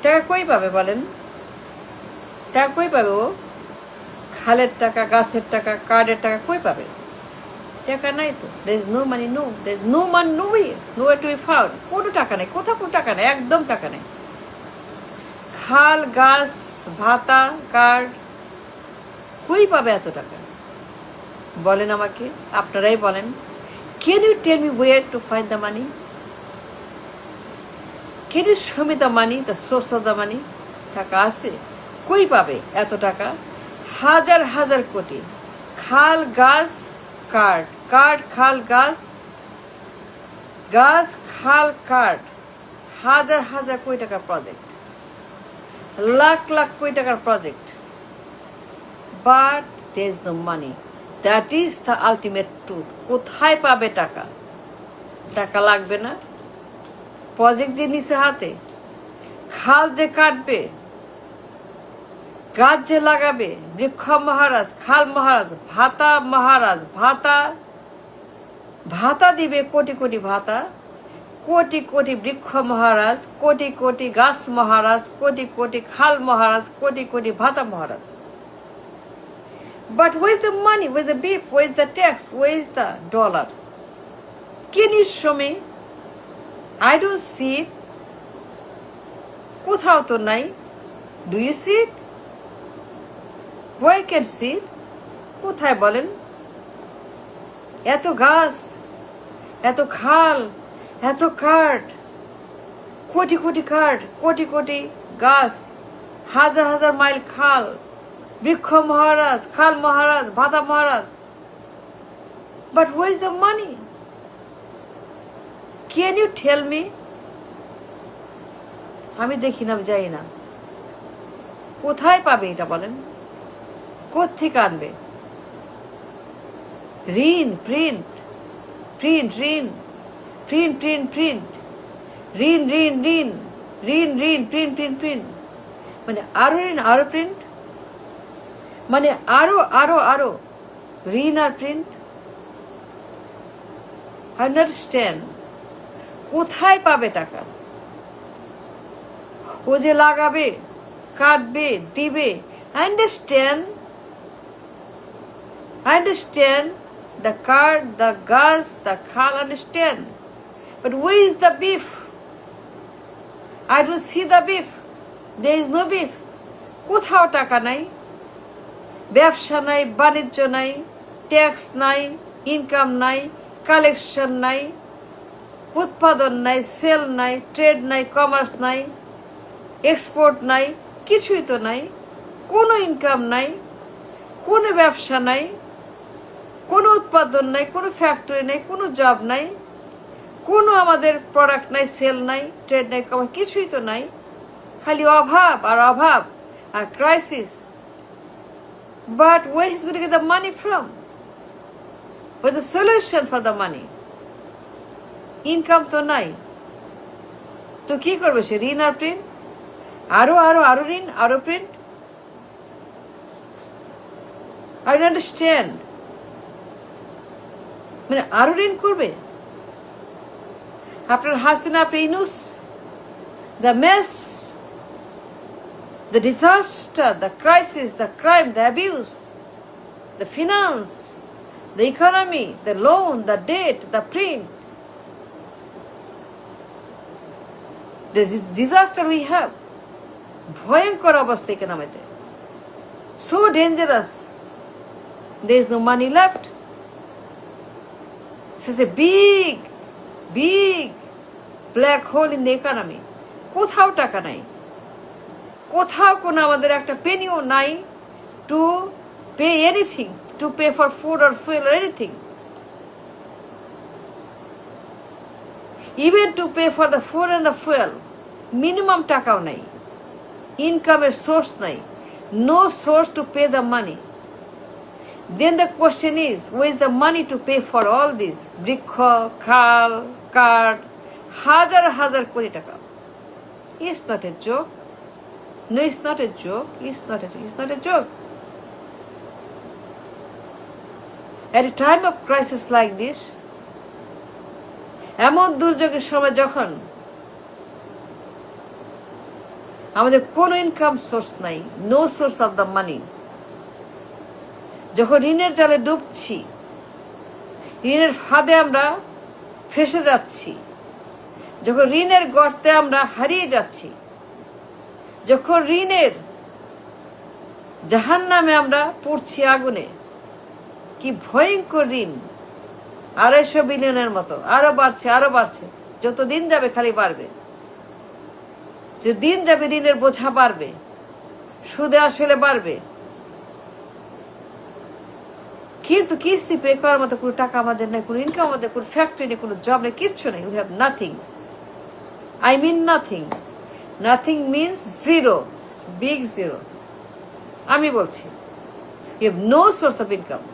টাকা কই পাবে বলেন? টাকা কই পাবে ও? খালের টাকা, গাছের টাকা, কার্ডের টাকা কই পাবে? টাকা নাই তো। there is no money, no, there is no money, nowhere to be found. কোনো টাকা নেই, কোথাও কোনো টাকা নেই, একদম টাকা নেই। খাল, গাছ, ভাতা, কার্ড কই পাবে এত টাকা বলেন আমাকে, আপনারাই বলেন। Can you tell me where to find the money? Can you show me the money, the source of the money? টাকা আছে, কই পাবে এত টাকা? হাজার হাজার কোটি। খাল, গাছ, কার্ড, কার্ড, খাল, গাছ, গাছ, খাল, কার্ড, হাজার হাজার কোটি টাকার প্রজেক্ট, লাখ লাখ কোটি টাকার project. But there is no money. That is the ultimate truth. কোথায় পাবে টাকা? টাকা লাগবে না? প্রজেক্ট যে নিচে হাতে, খাল যে কাটবে, গাছ যে লাগাবে, বৃক্ষ মহারাজ, খাল মহারাজ, ভাতা মহারাজ, ভাতা ভাতা দিবে, কোটি কোটি ভাতা, কোটি কোটি বৃক্ষ মহারাজ, কোটি কোটি গাছ মহারাজ, কোটি কোটি খাল মহারাজ, কোটি কোটি ভাতা মহারাজ। But where is the money? Where is the beef? Where is the tax? Where is the dollar? Can you show me? I don't see it. কোথাও তো নাই। Do you see it? Where can see it? কোথায় বলেন? এত গাছ, এত খাল, এত কার্ড, কোটি কোটি কার্ড, কোটি কোটি গাছ, হাজার হাজার মাইল খাল, বৃক্ষ মহারাজ, খাল মহারাজ, ভাতা মহারাজ। But where is the money? Can you tell me? আমি দেখি না, আমি যাই না। কোথায় পাবে এটা বলেন? কোত্থেকে আনবে? ঋণ, প্রিন্ট, প্রিন্ট, ঋণ, প্রিন্ট, প্রিন্ট, প্রিন্ট, ঋণ, ঋণ, ঋণ, ঋণ, ঋণ, প্রিন্ট, প্রিন্ট, প্রিন্ট, মানে আরো ঋণ, আরো প্রিন্ট, মানে আরো আরো আরো ঋণ আর প্রিন্ট। আন্ডারস্ট্যান্ড? কোথায় পাবে টাকা? ও যে লাগাবে, কাটবে, দিবে। Understand? Understand the card, the gas, the khal, understand. But where is the beef? I don't see the beef. There is no beef. কোথাও টাকা নাই, ব্যবসা নাই, বাণিজ্য নাই, ট্যাক্স নাই, ইনকাম নাই, কালেকশন নাই, উৎপাদন নাই, সেল নাই, ট্রেড নাই, কমার্স নাই, এক্সপোর্ট নাই, কিছুই তো নাই। কোনো ইনকাম নাই, কোনো ব্যবসা নাই, কোনো উৎপাদন নাই, কোনো ফ্যাক্টরি নাই, কোনো জব নাই, কোনো আমাদের প্রোডাক্ট নাই, সেল নাই, ট্রেড নাই, কমার্স কিছুই তো নাই। খালি অভাব আর অভাব আর crisis. But where is going to get the money from? Where the solution for the money? Income তো নাই, তো কি করবে সে? ঋণ আর প্রিন্ট, আরো আরো আরো ঋণ, আরো প্রিন্ট। I don't understand. মানে আরো ঋণ করবে? আপনার হাসিনা, আপনার Yunus, the mess, the disaster, the crisis, the crime, the abuse, the finance, the economy, the loan, the debt, the print, the disaster we have. ভয়ঙ্কর অবস্থা ইকোনমিতে, so dangerous. There is no money left. This is a big, big black hole in the economy. কোথাও টাকা নাই, কোথাও কোনো আমাদের একটা পেনিও নাই to pay anything, to pay for food or fuel or anything, even to pay for the food and the fuel. Minimum টাকাও নাই, ইনকামের সোর্স নাই, no source to pay the money. Then the question is, where is the money to pay for all this? বৃক্ষ, খাল, card, হাজার হাজার কোটি টাকা। It's not a joke. No, it's not a joke. It's not a joke. At a time of crisis like this, এমন দুর্যোগের সময় যখন আমাদের কোনো ইনকাম সোর্স নাই, no source of the money. যখন ঋণের জালে ডুবছি, ঋণের ফাঁদে আমরা ফেসে যাচ্ছি, যখন ঋণের গর্তে আমরা হারিয়ে যাচ্ছি, যখন ঋণের জাহান্নামে আমরা পড়ছি আগুনে, কি ভয়ঙ্কর ঋণ, 250 বিলিয়নের মতো, আরো বাড়ছে আরো বাড়ছে, যত দিন যাবে খালি বাড়বে, যে দিন যাবে ঋণের বোঝা বাড়বে, সুদে আসলে বাড়বে, কিন্তু কিস্তি পে করার মতো কোনো টাকা আমাদের নেই, কোনো ইনকাম আমাদের, কোনো ফ্যাক্টরি নেই, কোনো জব নেই, কিচ্ছু নেই। We have nothing. I mean nothing. Nothing means zero. Big zero. আমি বলছি, you have no source of income.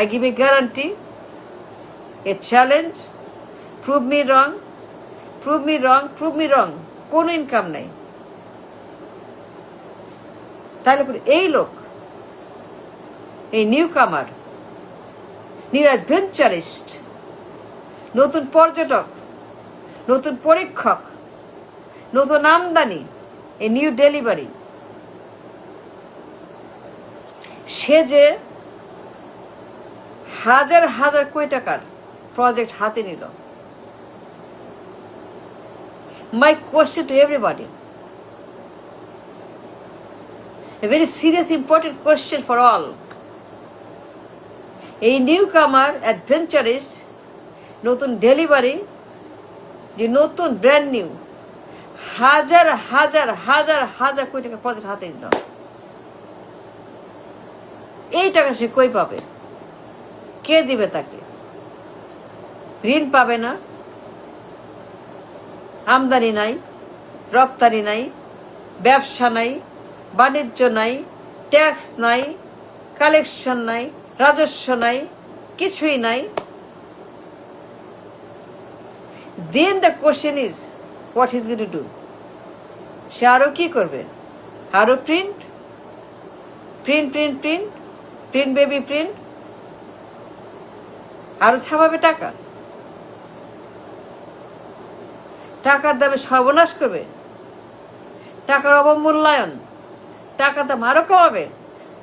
I give a guarantee, a challenge, prove me wrong, prove me wrong, prove me wrong. কোনো income নাই। তাহলে এই লোক, এই new কামার, new অ্যাডভেঞ্চারিস্ট, নতুন পর্যটক, নতুন পরীক্ষক, নতুন আমদানি, এ নিউ ডেলিভারি, সে যে হাজার হাজার কোটি টাকার প্রজেক্ট হাতে নিল। My question to everybody, a very serious important question for all. এই নিউ কামার অ্যাডভেঞ্চারিস্ট, নতুন ডেলিভারি, যে নতুন ব্র্যান্ড নিউ হাজার হাজার হাজার হাজার কোটি টাকা প্রজেক্ট হাতে নিল, এই টাকা সে কই পাবে? কে দিবে তাকে? ঋণ পাবে না, আমদানি নাই, রপ্তানি নাই, ব্যবসা নাই, বাণিজ্য নাই, ট্যাক্স নাই, কালেকশন নাই, রাজস্ব নাই, কিছুই নাই। Then the question is, what he's going to do? সে আরো কি করবে? আরো print, print print print, print baby print, আরো ছাপাবে টাকা, টাকার দামে সর্বনাশ করবে, টাকার অবমূল্যায়ন, টাকার দাম আরো কমাবে,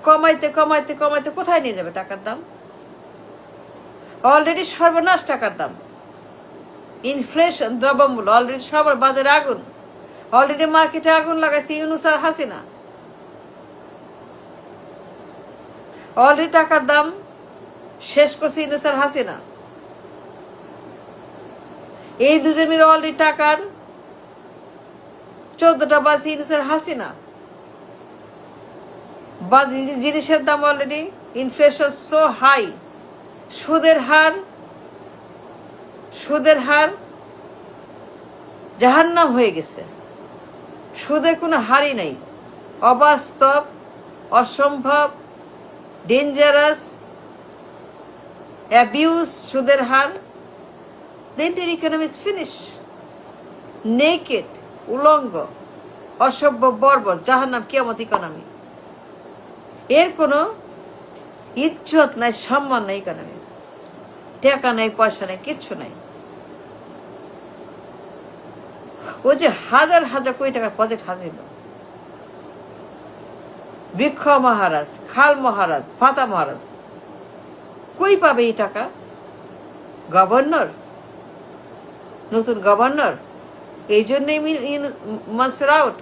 কমাইতে কমাইতে কমাইতে কোথায় নিয়ে যাবে টাকার দাম? অলরেডি সর্বনাশ টাকার দাম, ইনফ্লেশন, দ্রব্যমূল্য অলরেডি সবার বাজারে আগুন, অলরেডি মার্কেটে আগুন লাগাইছে ইউনূস আর হাসিনা। অলরেডি টাকার দাম শেষ করছে ইউনূস আর হাসিনা। এই দুজন মিলে অলরেডি টাকার 14টা বাজছে ইউনূস আর হাসিনা। জিনিসের দাম অলরেডি, ইনফ্লেশন সো হাই, সুদের হার জাহান্নাম হয়ে গেছে। সুদের কোনো হারই নাই, অবাস্তব, অসম্ভব, ডেঞ্জারাস, অ্যাবিউজ সুদের হার। The entire economy is finished. Naked, উলঙ্গ, অসভ্য, বর্বর, জাহান্নাম, কিয়ামত ইকোনমি। এর কোনো ইজ্জত নাই, সম্মান নাই ইকোনমির, টাকা নাই, পয়সা নাই, কিচ্ছু নাই। ও যে হাজার হাজার কোটি টাকার প্রজেক্ট হাজির, বৃক্ষ মহারাজ, খাল মহারাজ, পাতা মহারাজ, কই পাবে এই টাকা? গভর্নর, নতুন গভর্নর। এই জন্যই মনসুর আউট,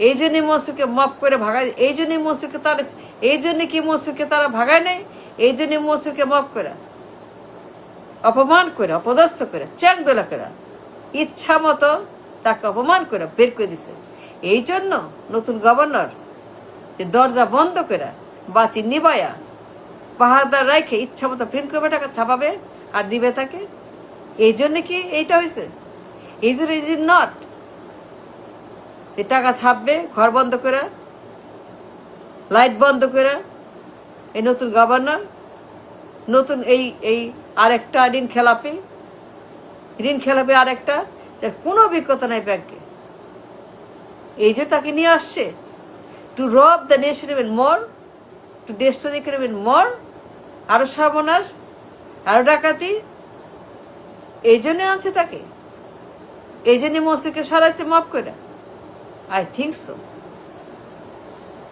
এই জন্যই মনসুরকে মাফ করে ভাগায়, এই জন্যই মনসুরকে তারা, এই জন্য কি মনসুরকে তারা ভাগায় নাই? এই জন্যই মনসুরকে মাফ করে, অপমান করে, অপদস্থ করে, চ্যাংদোলা করে, ইচ্ছা মতো তাকে অপমান করে বের করে দিছে। এই জন্য নতুন গভর্নর যে দরজা বন্ধ করে, বাতি নিবায়া, পাহাড়দার রাখে ইচ্ছা মতো প্রিন্ট করবে, টাকা ছাপাবে আর দিবে তাকে। এই জন্য কি এইটা হয়েছে? এই জন্য ইজ ইট নট যে টাকা ছাপবে ঘর বন্ধ করে, লাইট বন্ধ করে। এই নতুন গভর্নর, নতুন এই আরেকটা ঋণ খেলাপি আরেকটা, যার কোনো অভিজ্ঞতা নাই ব্যাংকে। এই যে তাকে নিয়ে আসছে টু রব the nation even more, to destroy the economy even more, আরো সর্বনাশ, আরো ডাকাতি। এই জন্য আনছে তাকে, এই জন্য মসজিদকে সরাইছে মাফ করে। I think so.